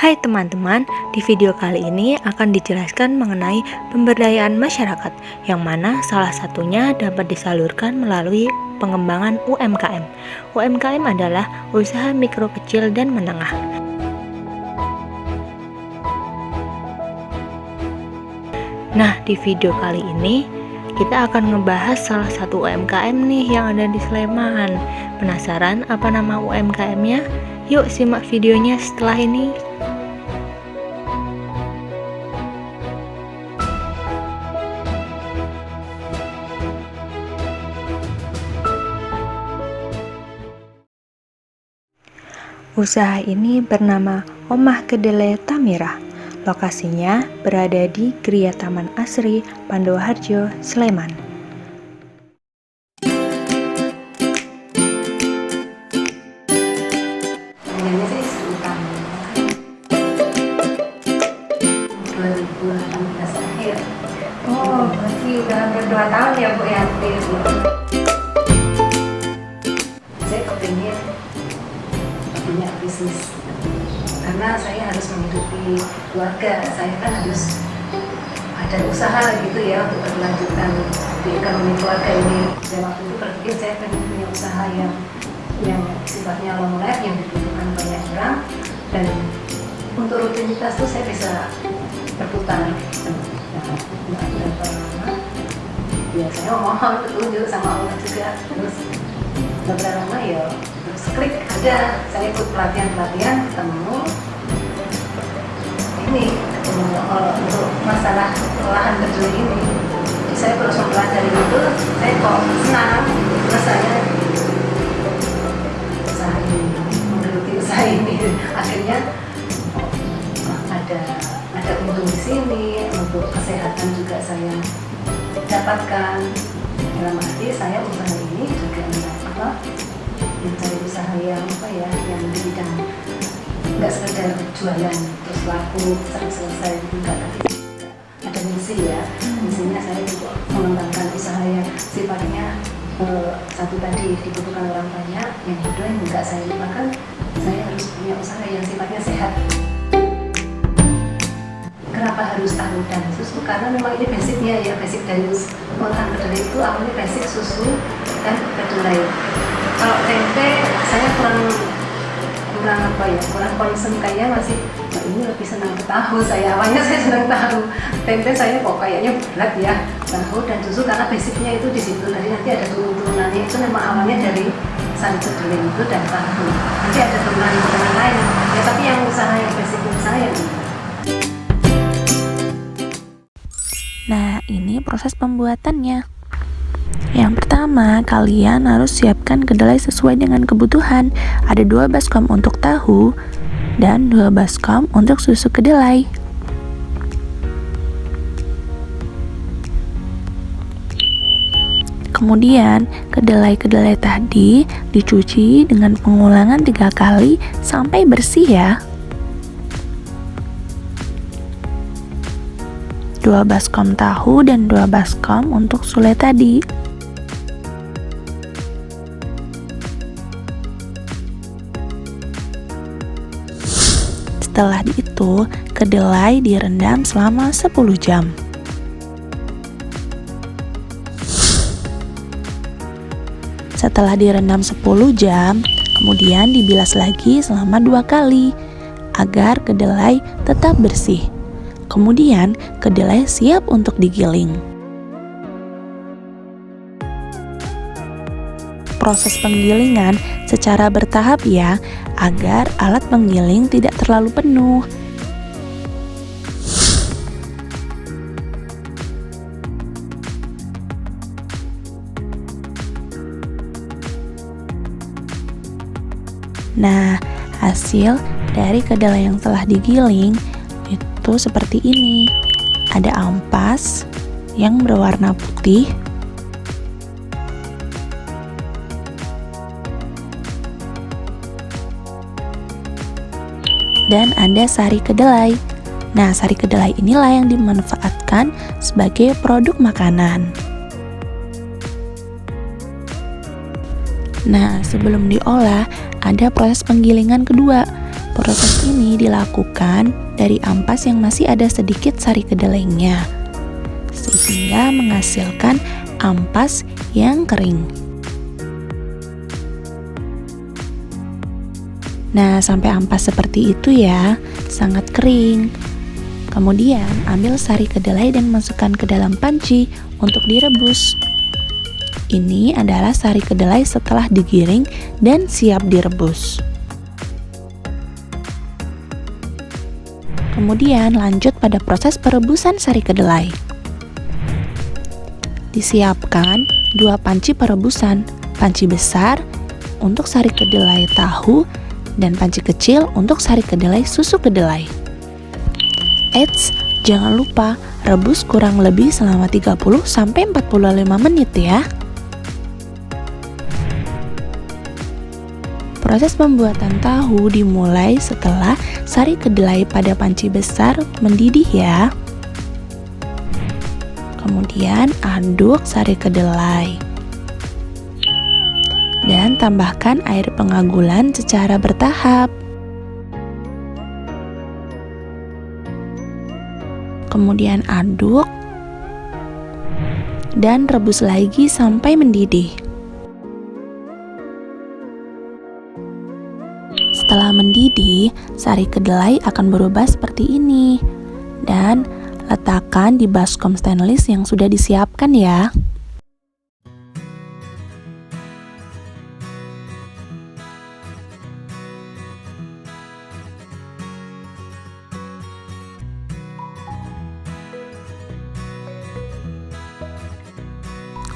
Hai teman-teman, di video kali ini akan dijelaskan mengenai pemberdayaan masyarakat, yang mana salah satunya dapat disalurkan melalui pengembangan UMKM. UMKM adalah usaha mikro kecil dan menengah. Nah, di video kali ini kita akan ngebahas salah satu UMKM nih yang ada di Sleman. Penasaran apa nama UMKM-nya? Yuk simak videonya setelah ini. Usaha ini bernama Omah Kedelai Tamirah. Lokasinya berada di Gria Taman Asri, Pandowarjo, Sleman. Sebenarnya sih sekitar 2018 akhir. Oh, berarti udah hampir 2 tahun ya Bu ya, hampir. Saya kepingin punya bisnis karena saya harus menghidupi keluarga. Saya kan harus ada usaha gitu ya untuk berkelanjutan di ekonomi keluarga ini. Dan waktu itu berpikir saya pengen punya usaha yang sifatnya long life, yang dibutuhkan banyak orang, dan untuk rutinitas itu saya bisa berputar. Nah, berapa lama ya saya mohon petunjuk sama Allah juga. Terus beberapa lama ya terus klik, ada saya ikut pelatihan ketemu untuk masalah olahan kedelai ini. Jadi saya terus mempelajari itu, saya kok senang, terus saya menggeluti usaha ini. Akhirnya ada untung di sini, untuk kesehatan juga saya dapatkan. Dalam arti saya usaha ini juga mencari usaha yang yang di bidang nggak sekedar jualan terus laku selesai, enggak, tapi ada misi ya. Misinya saya juga mengembangkan usaha yang sifatnya satu tadi dibutuhkan orang banyak, yang kedua yang enggak saya lupakan, saya harus punya usaha yang sifatnya sehat. Kenapa harus tahu dan susu? Karena memang ini basicnya ya, basic dari olahan kedelai itu awalnya basic susu dan kedelai. Kalau tempe saya kurang konsum, kayaknya masih ini lebih senang ke tahu. Awalnya saya senang tahu, tempe saya kok kayaknya berat ya. Tahu dan susu karena basicnya itu di situ. Jadi nanti ada turunannya, itu memang awalnya dari sari kedelai itu dan tahu. Nanti ada turunan lain ya, tapi yang usaha yang basic saya ini. Nah, ini proses pembuatannya. Yang pertama, kalian harus siapkan kedelai sesuai dengan kebutuhan. Ada 2 baskom untuk tahu dan 2 baskom untuk susu kedelai. Kemudian, kedelai-kedelai tadi dicuci dengan pengulangan 3 kali sampai bersih ya. 2 baskom tahu dan 2 baskom untuk sule tadi. Setelah itu, kedelai direndam selama 10 jam. Setelah direndam 10 jam, kemudian dibilas lagi selama 2 kali agar kedelai tetap bersih. Kemudian, kedelai siap untuk digiling. Proses penggilingan secara bertahap ya, agar alat penggiling tidak terlalu penuh. Nah, hasil dari kedelai yang telah digiling itu seperti ini. Ada ampas yang berwarna putih, dan ada sari kedelai. Nah, sari kedelai inilah yang dimanfaatkan sebagai produk makanan. Nah, sebelum diolah, ada proses penggilingan kedua. Proses ini dilakukan dari ampas yang masih ada sedikit sari kedelainya, sehingga menghasilkan ampas yang kering. Nah, sampai ampas seperti itu ya, sangat kering. Kemudian, ambil sari kedelai dan masukkan ke dalam panci untuk direbus. Ini adalah sari kedelai setelah digiring dan siap direbus. Kemudian, lanjut pada proses perebusan sari kedelai. Disiapkan 2 panci perebusan, panci besar untuk sari kedelai tahu dan panci kecil untuk sari kedelai susu kedelai. Eits, jangan lupa rebus kurang lebih selama 30-45 menit ya. Proses pembuatan tahu dimulai setelah sari kedelai pada panci besar mendidih ya. Kemudian aduk sari kedelai dan tambahkan air pengagulan secara bertahap. Kemudian aduk dan rebus lagi sampai mendidih. Setelah mendidih, sari kedelai akan berubah seperti ini. Dan letakkan di baskom stainless yang sudah disiapkan ya.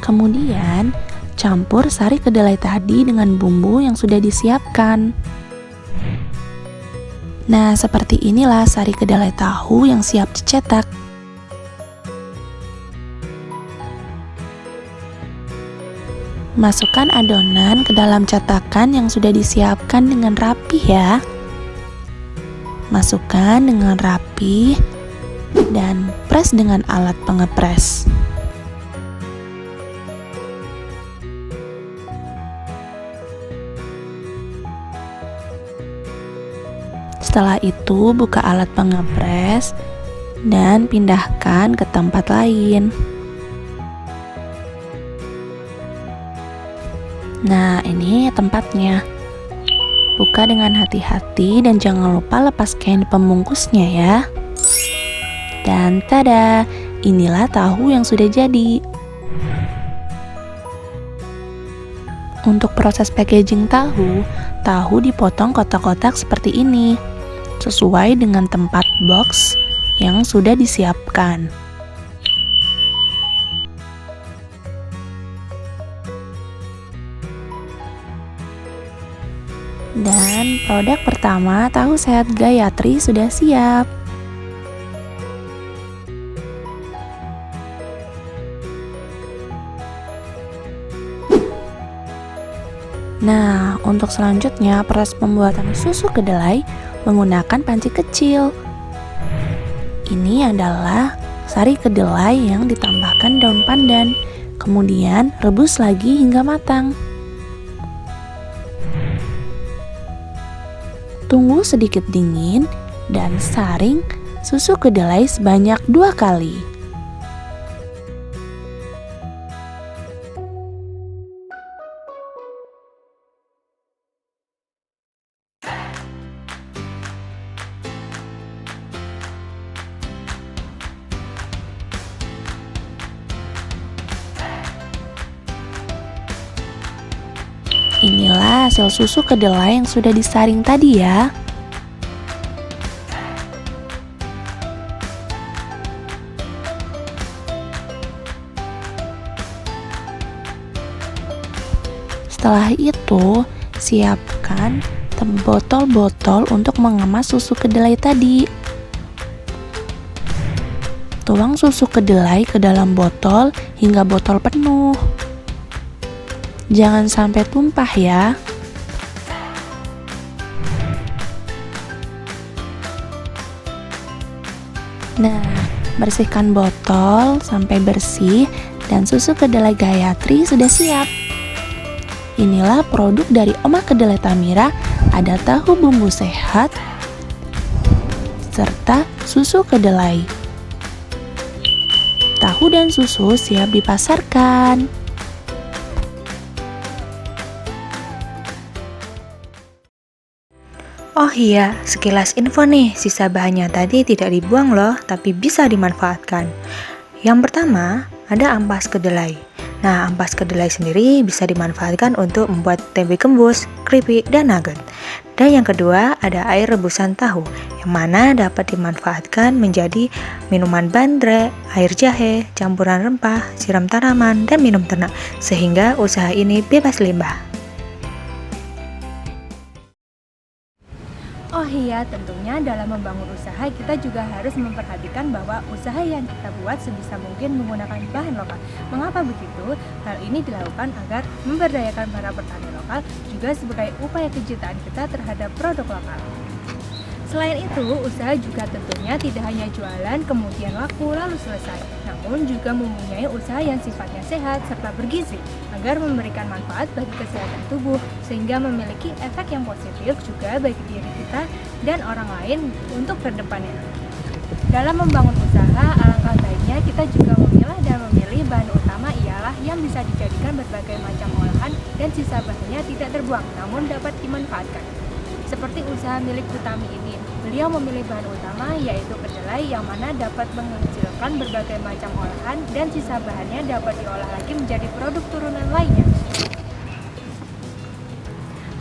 Kemudian, campur sari kedelai tadi dengan bumbu yang sudah disiapkan. Nah, seperti inilah sari kedelai tahu yang siap dicetak. Masukkan adonan ke dalam cetakan yang sudah disiapkan dengan rapi ya. Masukkan dengan rapi dan press dengan alat pengepres. Setelah itu, buka alat pengepres dan pindahkan ke tempat lain. Nah, ini tempatnya. Buka dengan hati-hati dan jangan lupa lepas kain pembungkusnya ya. Dan tada, inilah tahu yang sudah jadi. Untuk proses packaging tahu dipotong kotak-kotak seperti ini, sesuai dengan tempat box yang sudah disiapkan. Dan produk pertama, tahu sehat Gayatri sudah siap. Nah, untuk selanjutnya proses pembuatan susu kedelai menggunakan panci kecil. Ini adalah sari kedelai yang ditambahkan daun pandan. Kemudian rebus lagi hingga matang. Tunggu sedikit dingin dan saring susu kedelai sebanyak 2 kali. Inilah hasil susu kedelai yang sudah disaring tadi ya. Setelah itu, siapkan botol-botol untuk mengemas susu kedelai tadi. Tuang susu kedelai ke dalam botol hingga botol penuh. Jangan sampai tumpah ya. Nah, bersihkan botol sampai bersih dan susu kedelai Gayatri sudah siap. Inilah produk dari Oma Kedelai Tamira ada tahu bumbu sehat, serta susu kedelai. Tahu dan susu siap dipasarkan. Oh iya, sekilas info nih, sisa bahannya tadi tidak dibuang loh, tapi bisa dimanfaatkan. Yang pertama, ada ampas kedelai. Nah, ampas kedelai sendiri bisa dimanfaatkan untuk membuat tempe gembus, keripik, dan nugget. Dan yang kedua, ada air rebusan tahu, yang mana dapat dimanfaatkan menjadi minuman bandrek, air jahe, campuran rempah, siram tanaman, dan minum ternak, sehingga usaha ini bebas limbah. Oh iya, tentunya dalam membangun usaha kita juga harus memperhatikan bahwa usaha yang kita buat sebisa mungkin menggunakan bahan lokal. Mengapa begitu? Hal ini dilakukan agar memberdayakan para petani lokal juga sebagai upaya kecintaan kita terhadap produk lokal. Selain itu, usaha juga tentunya tidak hanya jualan kemudian laku lalu selesai, namun juga mempunyai usaha yang sifatnya sehat serta bergizi agar memberikan manfaat bagi kesehatan tubuh sehingga memiliki efek yang positif juga bagi diri kita dan orang lain untuk kedepannya. Dalam membangun usaha, alangkah baiknya kita juga memilah dan memilih bahan utama ialah yang bisa dijadikan berbagai macam olahan dan sisa bahannya tidak terbuang namun dapat dimanfaatkan. Seperti usaha milik Utami ini, beliau memilih bahan utama yaitu kedelai yang mana dapat menghasilkan berbagai macam olahan dan sisa bahannya dapat diolah lagi menjadi produk turunan lainnya.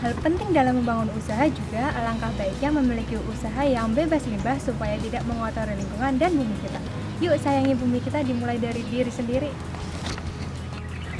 Hal penting dalam membangun usaha juga alangkah baiknya memiliki usaha yang bebas limbah supaya tidak mengotori lingkungan dan bumi kita. Yuk sayangi bumi kita dimulai dari diri sendiri.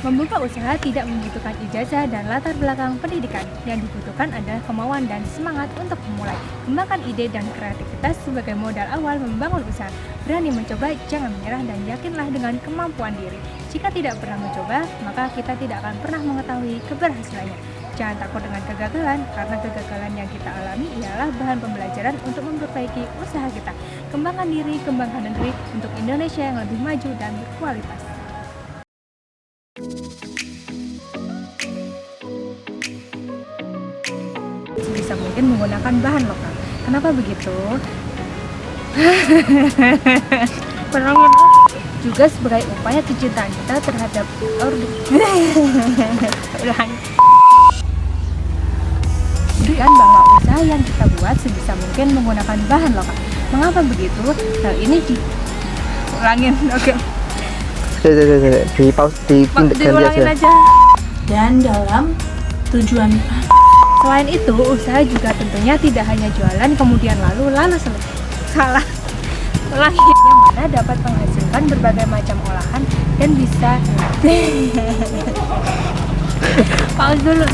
Membuka usaha tidak membutuhkan ijazah dan latar belakang pendidikan. Yang dibutuhkan adalah kemauan dan semangat untuk memulai. Kembangkan ide dan kreativitas sebagai modal awal membangun usaha. Berani mencoba, jangan menyerah dan yakinlah dengan kemampuan diri. Jika tidak pernah mencoba, maka kita tidak akan pernah mengetahui keberhasilannya. Jangan takut dengan kegagalan, karena kegagalan yang kita alami ialah bahan pembelajaran untuk memperbaiki usaha kita. Kembangkan diri, kembangkan negeri untuk Indonesia yang lebih maju dan berkualitas. Sebisa mungkin menggunakan bahan lokal. Kenapa begitu? Juga sebagai upaya kecintaan kita terhadap berikan bahwa usaha yang kita buat sebisa mungkin menggunakan bahan lokal. Mengapa begitu? Hal ini diulangin. Oke. Diulangin aja. Dan dalam tujuan Selain itu, usaha juga tentunya tidak hanya jualan kemudian lalu selesai. Salah. Yang mana dapat menghasilkan berbagai macam olahan dan bisa pause dulu.